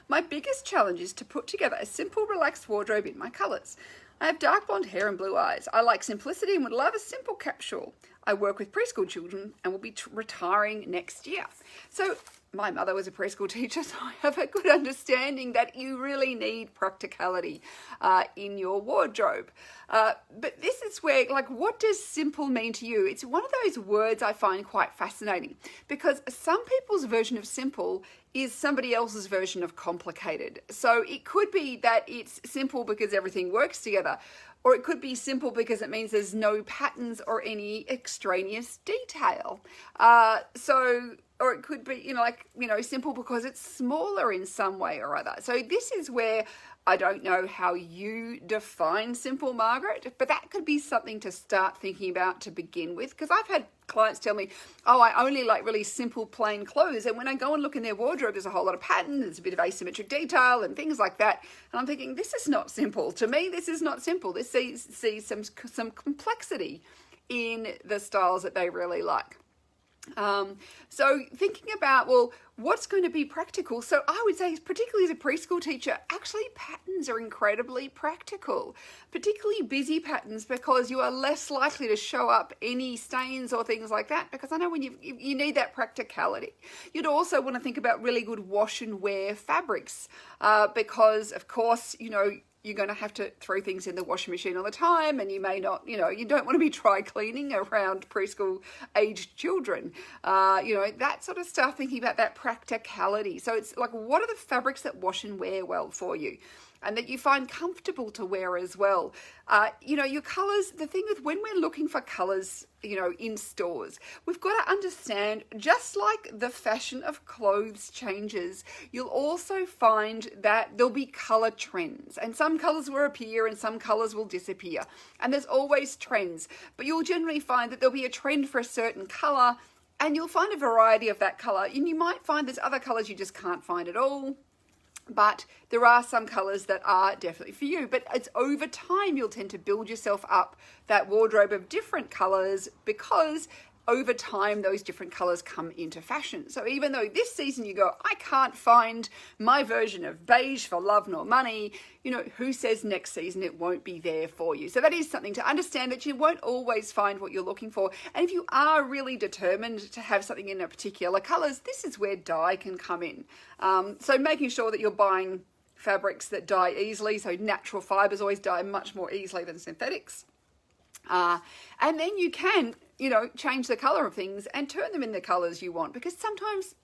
My biggest challenge is to put together a simple, relaxed wardrobe in my colours. I have dark blonde hair and blue eyes. I like simplicity and would love a simple capsule. I work with preschool children and will be retiring next year. So my mother was a preschool teacher, so I have a good understanding that you really need practicality in your wardrobe. But this is where, like, what does simple mean to you? It's one of those words I find quite fascinating, because some people's version of simple is somebody else's version of complicated. So it could be that it's simple because everything works together, or it could be simple because it means there's no patterns or any extraneous detail. Or it could be, simple because it's smaller in some way or other. So this is where I don't know how you define simple, Margaret, but that could be something to start thinking about to begin with. Because I've had clients tell me, oh, I only like really simple, plain clothes. And when I go and look in their wardrobe, there's a whole lot of pattern, there's a bit of asymmetric detail and things like that. And I'm thinking, this is not simple. To me, this is not simple. This sees some complexity in the styles that they really like. So thinking about, well, what's going to be practical? So I would say, particularly as a preschool teacher, actually patterns are incredibly practical, particularly busy patterns, because you are less likely to show up any stains or things like that, because I know when you need that practicality. You'd also want to think about really good wash and wear fabrics, because of course, you're going to have to throw things in the washing machine all the time, and you may not, you don't want to be dry cleaning around preschool aged children, that sort of stuff, thinking about that practicality. So it's like, what are the fabrics that wash and wear well for you and that you find comfortable to wear as well? Your colours, the thing with when we're looking for colours, in stores, we've got to understand, just like the fashion of clothes changes, you'll also find that there'll be colour trends, and some colours will appear and some colours will disappear, and there's always trends, but you'll generally find that there'll be a trend for a certain colour, and you'll find a variety of that colour, and you might find there's other colours you just can't find at all. But there are some colours that are definitely for you. But it's over time you'll tend to build yourself up that wardrobe of different colours, because over time those different colours come into fashion. So even though this season you go, I can't find my version of beige for love nor money, who says next season it won't be there for you? So that is something to understand, that you won't always find what you're looking for. And if you are really determined to have something in a particular colours, this is where dye can come in. So making sure that you're buying fabrics that dye easily. So natural fibres always dye much more easily than synthetics. And then you can, change the colour of things and turn them in the colours you want, because sometimes,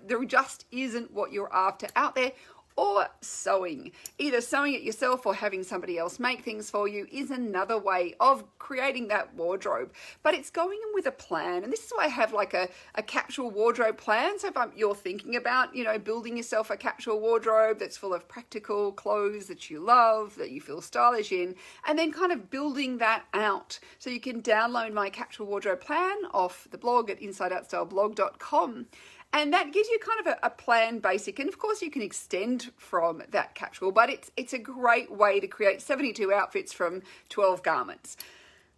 there just isn't what you're after out there. Or sewing. Either sewing it yourself or having somebody else make things for you is another way of creating that wardrobe. But it's going in with a plan. And this is why I have like a capsule wardrobe plan. So if you're thinking about, building yourself a capsule wardrobe that's full of practical clothes that you love, that you feel stylish in, and then kind of building that out. So you can download my capsule wardrobe plan off the blog at insideoutstyleblog.com. And that gives you kind of a plan basic. And of course you can extend from that capsule, but it's a great way to create 72 outfits from 12 garments,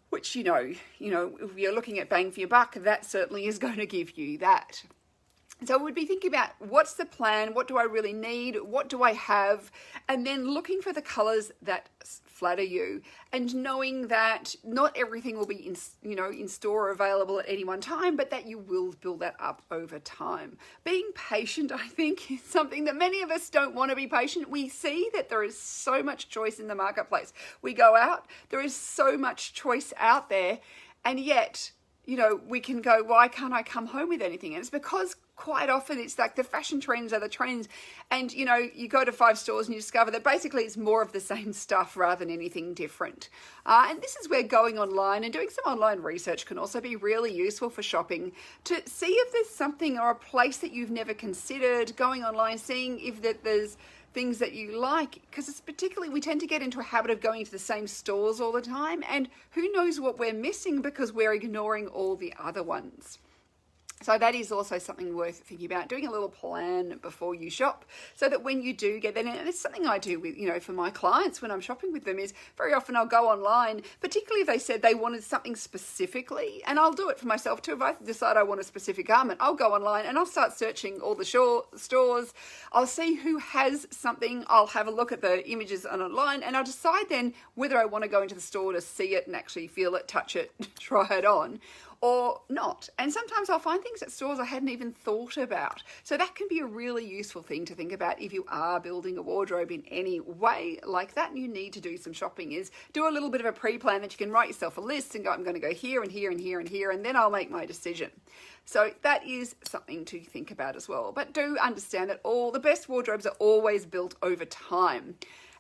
which, if you're looking at bang for your buck, that certainly is going to give you that. So I would be thinking about, what's the plan? What do I really need? What do I have? And then looking for the colours that flatter you, and knowing that not everything will be in store or available at any one time, but that you will build that up over time. Being patient, I think, is something that many of us don't want to be patient. We see that there is so much choice in the marketplace. We go out, there is so much choice out there, and yet, we can go, why can't I come home with anything? And it's because quite often it's like the fashion trends are the trends, and you go to 5 stores and you discover that basically it's more of the same stuff rather than anything different. And this is where going online and doing some online research can also be really useful for shopping, to see if there's something or a place that you've never considered. Going online, seeing if there's things that you like, because it's particularly, we tend to get into a habit of going to the same stores all the time, and who knows what we're missing because we're ignoring all the other ones. So that is also something worth thinking about, doing a little plan before you shop, so that when you do get that, and it's something I do with, for my clients when I'm shopping with them, is very often I'll go online, particularly if they said they wanted something specifically, and I'll do it for myself too. If I decide I want a specific garment, I'll go online and I'll start searching all the stores. I'll see who has something. I'll have a look at the images online, and I'll decide then whether I want to go into the store to see it and actually feel it, touch it, try it on, or not. And sometimes I'll find things at stores I hadn't even thought about. So that can be a really useful thing to think about if you are building a wardrobe in any way like that and you need to do some shopping, is do a little bit of a pre-plan that you can write yourself a list and go, I'm going to go here and here and here and here, and then I'll make my decision. So that is something to think about as well. But do understand that the best wardrobes are always built over time.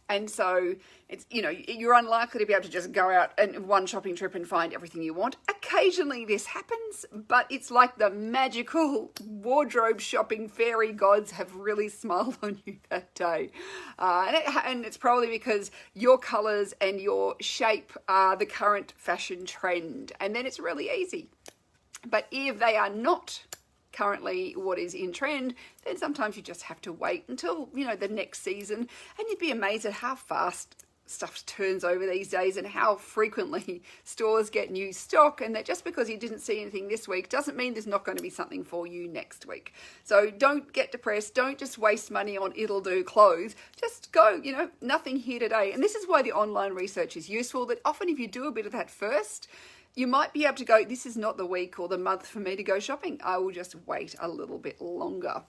And so it's, you're unlikely to be able to just go out in one shopping trip and find everything you want. Occasionally this happens, but it's like the magical wardrobe shopping fairy gods have really smiled on you that day. And it's probably because your colours and your shape are the current fashion trend. And then it's really easy. But if they are not currently what is in trend, then sometimes you just have to wait until the next season, and you'd be amazed at how fast stuff turns over these days and how frequently stores get new stock, and that just because you didn't see anything this week doesn't mean there's not going to be something for you next week. So don't get depressed, don't just waste money on it'll do clothes, just go, nothing here today. And this is why the online research is useful, that often if you do a bit of that first, you might be able to go, this is not the week or the month for me to go shopping. I will just wait a little bit longer.